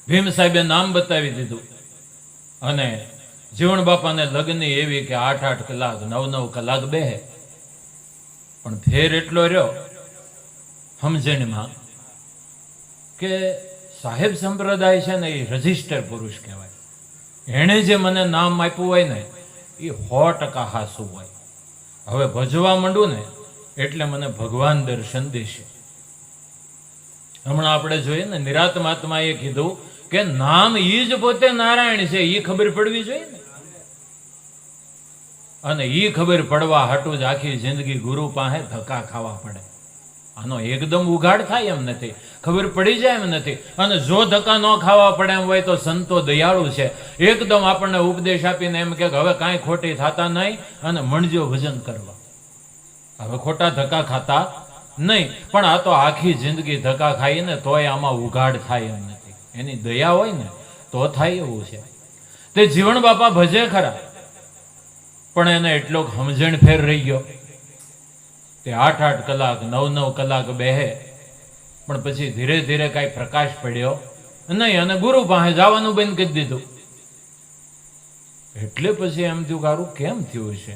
ભીમ સાહેબે નામ બતાવી દીધું અને જીવણ બાપાને લગ્ન એવી કે 8-8 કલાક 9-9 કલાક બેહે. પણ ફેર એટલો રહ્યો સમજણમાં કે સાહેબ સંપ્રદાય છે ને એ રજિસ્ટર પુરુષ કહેવાય. એણે જે મને નામ આપ્યું હોય ને એ 100% હાસું હોય. હવે ભજવા માંડું ને એટલે મને ભગવાન દર્શન દેશે. હમણાં આપણે જોઈએ ને નિરાત્માત્માએ કીધું કે નામ ઈ જ પોતે નારાયણ છે એ ખબર પડવી જોઈએ ને. અને ઈ ખબર પડવા હાટું જ આખી જિંદગી ગુરુ પાસે ધક્કા ખાવા પડે. આનો એકદમ ઉઘાડ થાય એમ નથી, ખબર પડી જાય એમ નથી. અને જો ધક્કા ન ખાવા પડે એમ હોય તો સંતો દયાળુ છે, એકદમ આપણને ઉપદેશ આપીને એમ કે હવે કાંઈ ખોટી થતા નહીં અને મણજો ભજન કરવા. હવે ખોટા ધક્કા ખાતા નહીં. પણ આ તો આખી જિંદગી ધક્કા ખાઈને તોય આમાં ઉઘાડ થાય એમ નથી. એની દયા હોય ને તો થાય એવું છે. તે જીવણ બાપા ભજે ખરા, પણ એને એટલો સમજણ ફેર રહી ગયો. તે 8-8 કલાક 9-9 કલાક બેહે, પણ પછી ધીરે ધીરે કાંઈ પ્રકાશ પડ્યો નહીં અને ગુરુ પાસે જવાનું બંધ કરી દીધું. એટલે પછી એમ થયું કારું કેમ થયું છે.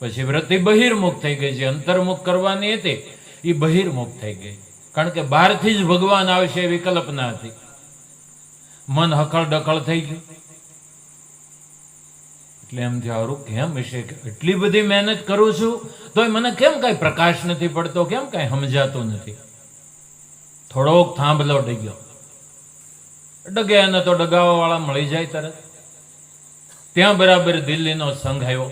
પછી વૃત્તિ બહિર્મુખ થઈ ગઈ છે. અંતર્મુખ કરવાની હતી એ બહિર્મુખ થઈ ગઈ, કારણ કે બહારથી જ ભગવાન આવશે એવી કલ્પના હતી. મન હકળ ડકળ થઈ ગયું. એટલે એમ થયું કેમ હશે, એટલી બધી મહેનત કરું છું તોય મને કેમ કઈ પ્રકાશ નથી પડતો, કેમ કઈ સમજાતું નથી. થોડોક થાંભલો ડગ્યો. ડગે એને તો ડગાવા વાળા મળી જાય તરત. ત્યાં બરાબર દિલ્હીનો સંઘ આવ્યો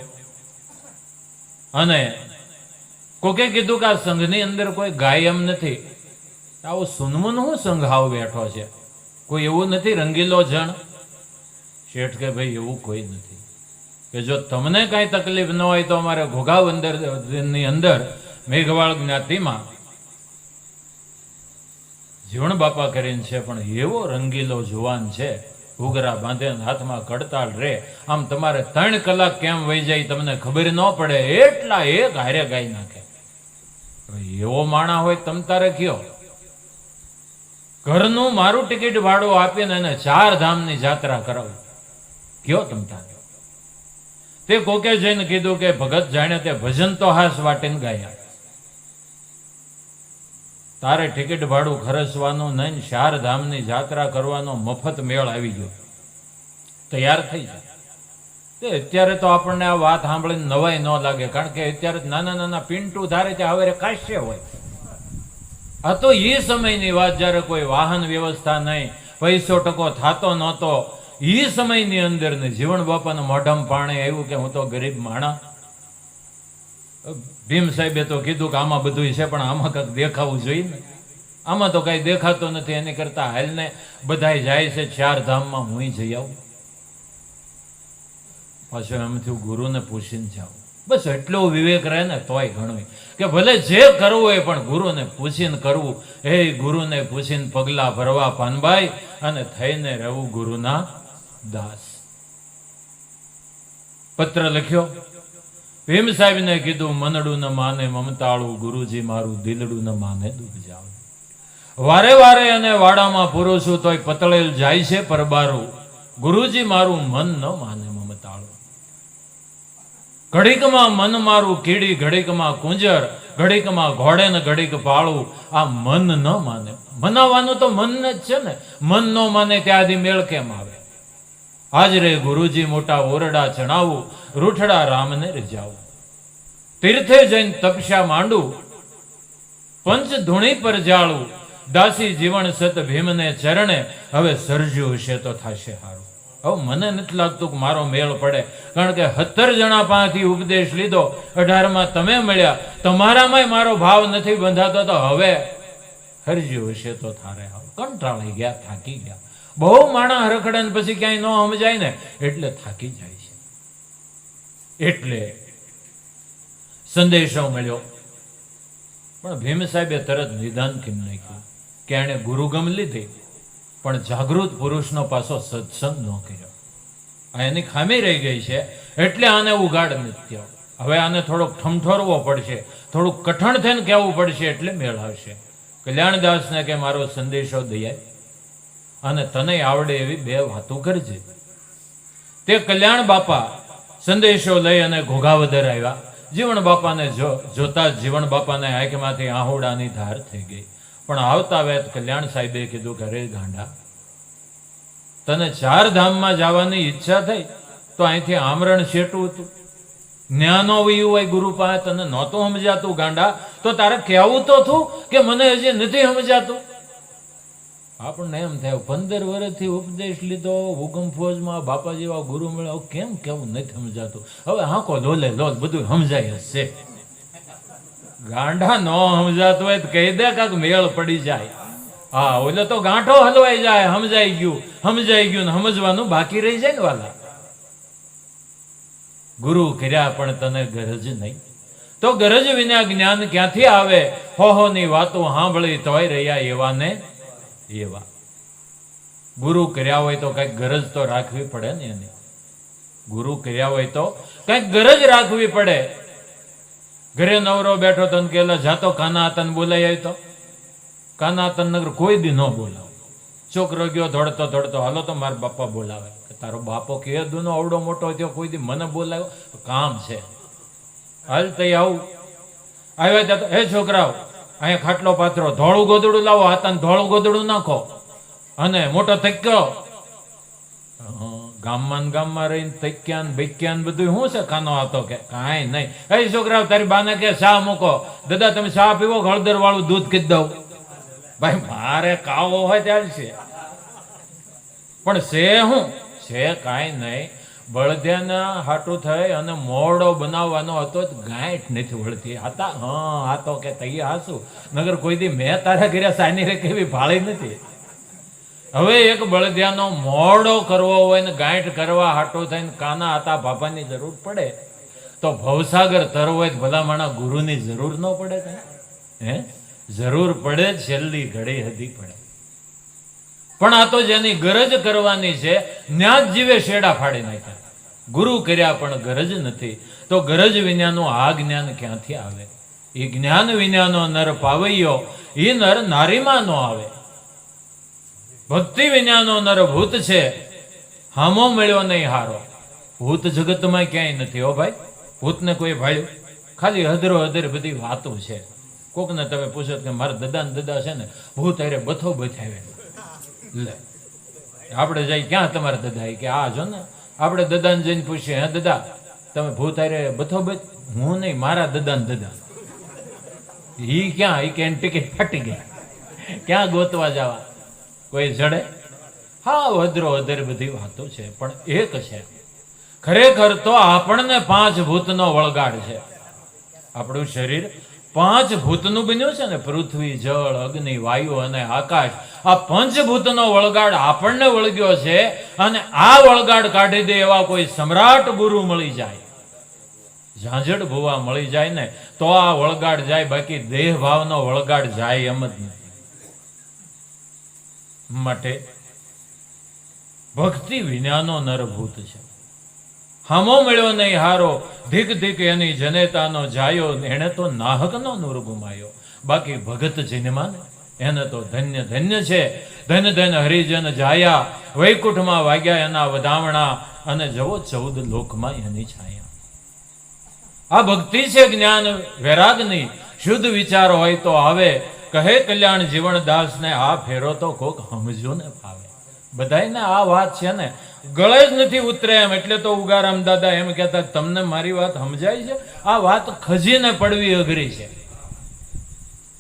અને કોકે કીધું કે આ સંઘની અંદર કોઈ ગાય એમ નથી. આવો સુનમુન હું સંઘ આવ બેઠો છે, કોઈ એવું નથી રંગીલો જણ? શેઠ કે ભાઈ એવું કોઈ નથી. કે જો તમને કાંઈ તકલીફ ન હોય તો અમારે ઘોઘાવંદરની અંદર મેઘવાળ જ્ઞાતિમાં જીવણ બાપા કરીને છે, પણ એવો રંગીલો જુવાન છે, ઘૂઘરા બાંધે હાથમાં કડતાળ રે, આમ તમારે 3 કલાક કેમ વહી જાય તમને ખબર ન પડે એટલા એક હારે ગાઈ નાખે. એવો માણા હોય તમ તારે કયો. ઘરનું મારું ટિકિટ ભાડું આપીને એને 4 ધામની જાત્રા કરાવું, કયો તમ તારે. તે કોકે જઈને કીધું કે ભગત જાણે તે ભજન તો હાસ વાટીને ગાયા, તારે ટિકિટ ભાડું ખર્ચવાનું નહીં, 4 ધામની જાત્રા કરવાનો મફત મેળ આવી ગયો, તૈયાર થઈ જાય. તે અત્યારે તો આપણને આ વાત સાંભળીને નવાઈ ન લાગે, કારણ કે અત્યારે નાના નાના પિન્ટુ ધારે ત્યાં હવે કાશ્ય હોય. આ તો એ સમયની વાત જ્યારે કોઈ વાહન વ્યવસ્થા નહીં, પૈસો ટકો થતો નહોતો. એ સમયની અંદર ને જીવણ બાપાના મોઢામાં પાણી આવ્યું કે હું તો ગરીબ માણા. ભીમ સાહેબે તો કીધું કે આમાં બધું છે, પણ આમાં કંઈક દેખાવું જોઈએ ને. આમાં તો કઈ દેખાતો નથી, એની કરતા હાલને બધા જાય છે 4 ધામમાં, હું જઈ આવું. પાછું એમ થયું ગુરુને પૂછીને જાઉં. બસ એટલો વિવેક રહે ને તોય ઘણું, કે ભલે જે કરવું હોય પણ ગુરુને પૂછીને કરવું. હે ગુરુને પૂછીને પગલા ભરવા પાનભાઈ, અને થઈને રહેવું ગુરુના દાસ. પત્ર લખ્યો. ભીમ સાહેબને કીધું મનડું ન માને મમતાળું, ગુરુજી મારું દિલડું ન માને દુઃખ જાવ. વારે વારે અને વાડામાં પુરુષું તોય પતળેલ જાય છે પરબારું, ગુરુજી મારું મન ન માને મમતાળું. ઘડીકમાં મન મારું કીડી, ઘડીકમાં કુંજર, ઘડીકમાં ઘોડે ને ઘડીક પાળું, આ મન ન માને. મનાવવાનું તો મન જ છે ને, મન ન માને ત્યાંથી મેળ કેમ આવે. હાજરે ગુરુજી મોટા ઓરડા ચણાવું, રૂઠડા રામને રજાવું. તીર્થે જઈને તપસ્યા માંડું, પંચ ધૂણી પર જાળું, દાસી જીવન સત ભીમને ચરણે, હવે સર્જ્યું હશે તો થશે હારું. હવે મને નથી લાગતું કે મારો મેળ પડે, કારણ કે 17 જણા પાસેથી ઉપદેશ લીધો, 18માં તમે મળ્યા, તમારામાંય મારો ભાવ નથી બંધાતો, તો હવે હરજ્યું હશે તો થારે હારું. કંટાળી ગયા, થાકી ગયા. બહુ માણા હરખડે ને પછી ક્યાંય ન સમજાય ને એટલે થાકી જાય છે. એટલે સંદેશો મળ્યો, પણ ભીમ સાહેબે તરત નિદાન કેમ નાખ્યું કે એણે ગુરુગમ લીધી, પણ જાગૃત પુરુષનો પાછો સત્સંગ ન કર્યો. આ એની ખામી રહી ગઈ છે, એટલે આને ઉગાડ નથી. હવે આને થોડોક ઠમઠોરવો પડશે, થોડુંક કઠણ થઈને કહેવું પડશે, એટલે મેળ આવશે. કલ્યાણદાસને કે મારો સંદેશો દયાય. અને તને આવડે એવી 2 વાતો કરજે. તે કલ્યાણ બાપા સંદેશો લઈ અને ઘોઘાવદર આવ્યા. જીવણ બાપાને જોતા જ જીવણ બાપાને આંખમાંથી આહોડાની ધાર થઈ ગઈ. પણ આવતા વેત કલ્યાણ સાહેબે કીધું કે અરે ગાંડા, તને 4 ધામમાં જવાની ઈચ્છા થઈ તો અહીંથી આમરણ શેટું હતું. જ્ઞાનો વયું હોય ગુરુ પાસે, તને નહોતું સમજાતું ગાંડા, તો તારે કહેવું તો થયું કે મને હજી નથી સમજાતું. આપણને એમ થાય 15 વર્ષથી ઉપદેશ લીધો, હુકમ ફોજમાં બાપા જેવા ગુરુ મળ્યા, કેમ કેવું નથી સમજાતું. હવે હાંકો લોલે લોલ બધું સમજાય હશે. ગાંડા નો સમજાતું હોય તો કહી દે કાંક મેળ પડી જાય. હા, ઓલે તો ગાંઠો હલવાઈ જાય, સમજાઈ ગયું ને સમજવાનું બાકી રહી જાય ને વાલા. ગુરુ કર્યા પણ તને ગરજ નહીં, તો ગરજ વિના જ્ઞાન ક્યાંથી આવે? હોહોની વાતો સાંભળી તોય રહ્યા એવા ને એવા. ગુરુ કર્યા હોય તો કઈક ગરજ તો રાખવી પડે ને એને. ગુરુ કર્યા હોય તો કઈક ગરજ રાખવી પડે. ઘરે નવરો બેઠો તને કેલા જાતો કાના તને બોલાય આવી તો કાના તન નગર કોઈ દી ન બોલાવ. છોકરો ગયો ધોડતો ધોડતો, હાલો તો મારા બાપા બોલાવે. તારો બાપો કે દુનો અવડો મોટો થયો, કોઈ દી મને બોલાવ્યો? કામ છે, હાલ તઈ આવું. આવ્યા ત્યાં તો હે છોકરાઓ, અહીંયા ખાટલો પાથરો, ધોળું ગોદડું લાવો, હાથાને ધોળું ગોદડું નાખો અને મોટો તક્યો. ગામમાં રહીને તક્યાન બૈક્યાન બધું શું છે? ખાનો હતો કે કાંઈ નહીં. હે છોકરાઓ, તારી બાને કે ચા મૂકો. દાદા તમે ચા પીવો, હળદર વાળું દૂધ કીધ દઉં. ભાઈ મારે કાવો હોય ત્યારે છે, પણ છે શું છે? કાંઈ નહીં. બળદિયાના હાટું થઈ અને મોડો બનાવવાનો હતો, ગાંઠ નથી વળતી. આ તો કે તઈ હાસું નગર કોઈ દી મેં તારા ઘરે સાની રે કેવી ભાળી નથી. હવે એક બળદિયાનો મોડો કરવો હોય ને ગાંઠ કરવા હાટું થઈને કાના હતા બાપાની જરૂર પડે, તો ભવસાગર તરવો હોય ભલા માણા ગુરુની જરૂર ન પડે? હે, જરૂર પડે, છેલ્લી ઘડી હતી પડે. પણ આ તો જેની ગરજ કરવાની છે ન્યા જ જીવે શેડા ફાડી નાખ્યા. ગુરુ કર્યા પણ ગરજ નથી, તો ગરજ વિનાનું આ જ્ઞાન ક્યાંથી આવે? એ જ્ઞાન વિનાનો નર પાવૈયો એ નર નારીમાં નો આવે. ભક્તિ વિનાનો નર ભૂત છે, હામો મળ્યો નહીં હારો. ભૂત જગતમાં ક્યાંય નથી હો ભાઈ. ભૂતને કોઈ ભાળ્યું? ખાલી હદરો હદર બધી વાતો છે. કોકને તમે પૂછો કે મારા દદા છે ને ભૂત અરે બથો બથાવે. લે આપણે જઈ ક્યાં તમારા દદા? કે આ જો ને આપણે દદાને જઈને પૂછીએ, હે દદા તમે ભૂત અરે બથો બથ? હું નહીં, મારા દદાને દદા. ઈ ક્યાં? ઈ કે ટિકિટ ફાટી ગઈ, ક્યાં ગોતવા જવા? કોઈ જડે? હા, હદરો હદર બધી વાતો છે, પણ એક છે ખરેખર તો આપણને 5 ભૂતનો વળગાડ છે. આપણું શરીર 5 ભૂતનું બન્યું છે ને, પૃથ્વી, જળ, અગ્નિ, વાયુ અને આકાશ. આ 5 ભૂતનો વળગાડ આપણને વળગ્યો છે. અને આ વળગાડ કાઢી દે એવા કોઈ સમ્રાટ ગુરુ મળી જાય, ઝાંઝડ ભુવા મળી જાય ને, તો આ વળગાડ જાય. બાકી દેહ ભાવનો વળગાડ જાય એમ જ નથી. માટે ભક્તિ વિનાનો નરભૂત છે. હામો મળ્યો નહીં હારો, ધીક ધીક એની જનેતાનો જાયો. એને તો નાહકનો નૂર ગુમાયો. બાકી ભગત જન્મા ને એને તો ધન્ય ધન્ય છે. ધન ધન હરિજન જાયા, વૈકુંઠમાં વાગ્યા એના વધામણા, અને જવો 14 લોકમાં એની છાયા. આ ભક્તિ છે જ્ઞાન વૈરાગની. શુદ્ધ વિચાર હોય તો આવે. કહે કલ્યાણ જીવણદાસ ને આ ફેરો તો કોક સમજો ને ફાવે. બધાને આ વાત છે ને ગળે જ નથી ઉતરે એમ. એટલે તો ઉગારામ દાદા એમ કહેતા, તમને મારી વાત સમજાય છે? આ વાત ખજીને પડવી અઘરી છે.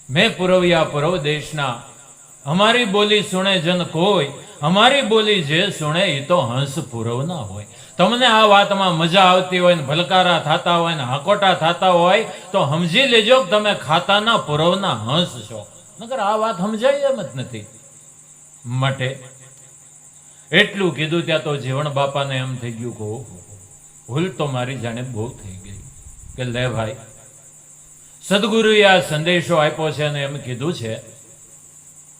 મેં પુરવ્યા પૂર્વ દેશના, અમારી બોલી સુણે જન કોઈ, અમારી બોલી જે સુણે એ તો હંસ પૂરવ ના હોય. તમને આ વાતમાં મજા આવતી હોય ને ભલકારા થતા હોય ને હાકોટા થતા હોય તો સમજી લેજો કે તમે ખાતાના પૂરવના હંસ છો. નકર આ વાત સમજાય એમ જ નથી. માટે એટલું કીધું ત્યાં તો જીવણ બાપાને એમ થઈ ગયું કે ભૂલ તો મારી જાણે બહુ થઈ ગઈ. કે લે ભાઈ, સદગુરુએ આ સંદેશો આપ્યો છે અને એમ કીધું છે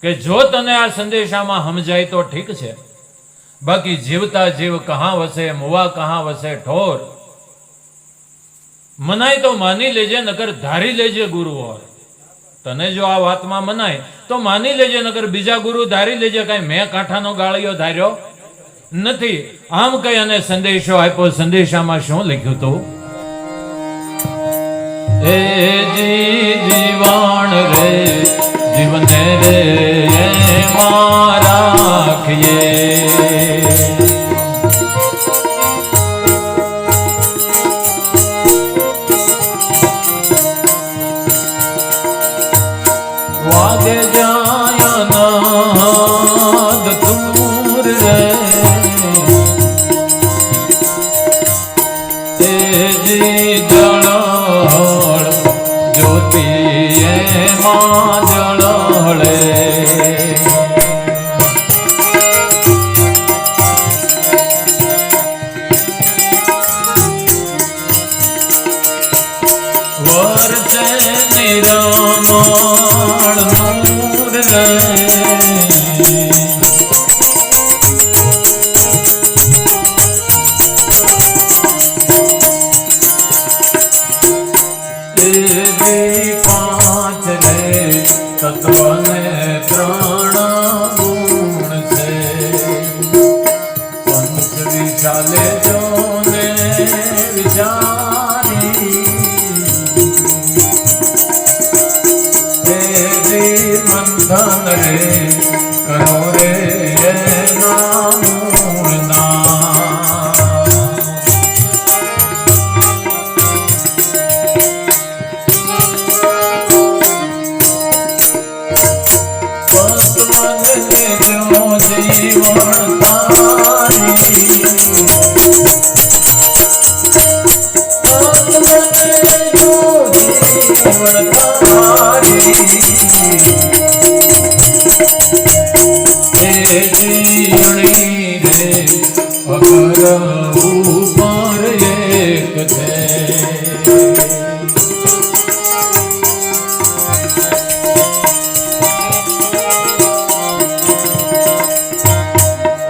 કે જો તને આ સંદેશામાં સમજાય તો ઠીક છે, બાકી જીવતા જીવ કહાં વસે, મુવા કહાં વસે ઠોર. મનાય તો માની લેજે, નકર ધારી લેજે ગુરુ ઓર. તને જો આ વાતમાં મનાય તો માની લેજે, નકર બીજા ગુરુ ધારી લેજે. કાંઈ મેં કાંઠાનો ગાળિયો ધાર્યો નથી. આમ કઈ અને સંદેશો આપ્યો. સંદેશામાં શું લખ્યું હતું? એ જીવાણ રે જીવને રે એમાં રાખીએ, વાગે જાય નાદ તુર રે તેજી જળ જ્યોતિ એમાં જળહળે, વર્ષે નિરમણ નૂર રે પાંચ રે તત્વને ત્રણ ગુણ છે, પંચ વિશાલે જોને વિચારી, મંથન રે કરો રે એના મૂળના, જીવન તારી જીવણી રે અગર ઉપર એક છે,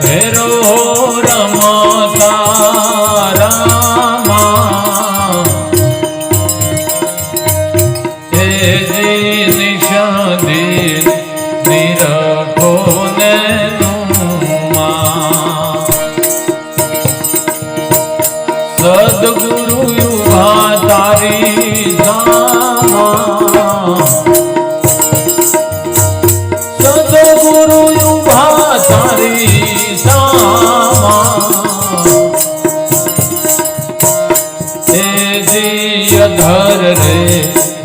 હેરો રમતા રામા હે જી નિષાદી નિરખો ને નુમા, સદગુરુ યુગા તારી સામા, સદગુરુ યુગા તારી ધર રે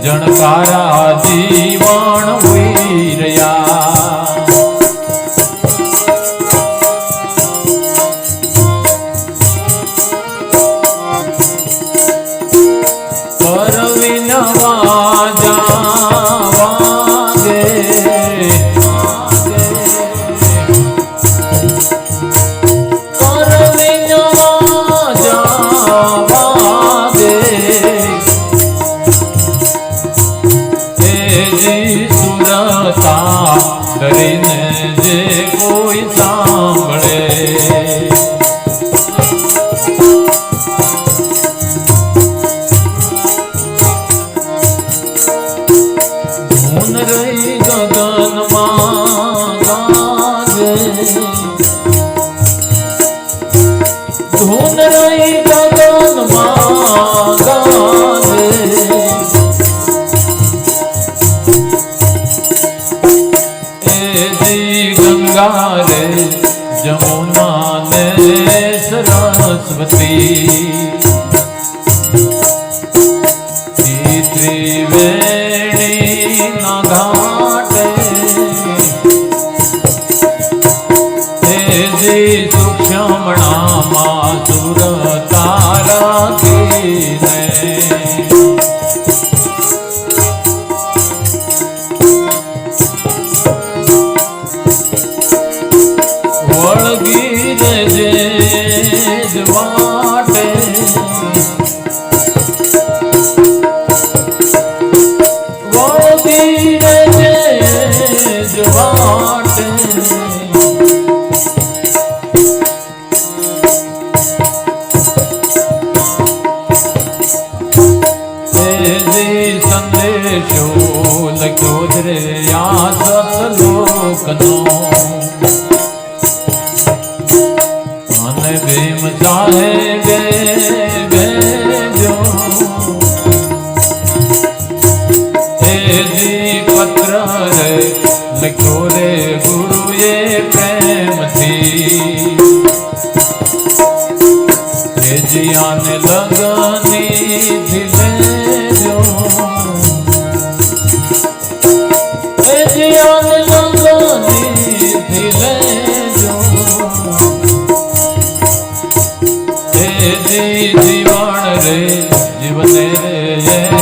જણકારા જીવણ વીરયા, પરવિનવા જાવાગે સુરતા કરીને જે કોઈ સાંભળે, ધૂન રહી ગગનમાં ગાજે, ધૂન રહી ગગનમાં ગાજે, ગંગા રે જમુના ને સરસ્વતી, ત્રિવેણી ના ઘાટે જી સૂક્ષ્મણામાં સુર તારા કીને, વળગી જે વાટે વળગી જે વાટે, સંદેશો લખ્યો પ્રેમથી એ જીયાને લગની લેજો એ જીયાને લગની લેજો એ જીવણ રે જીવને રે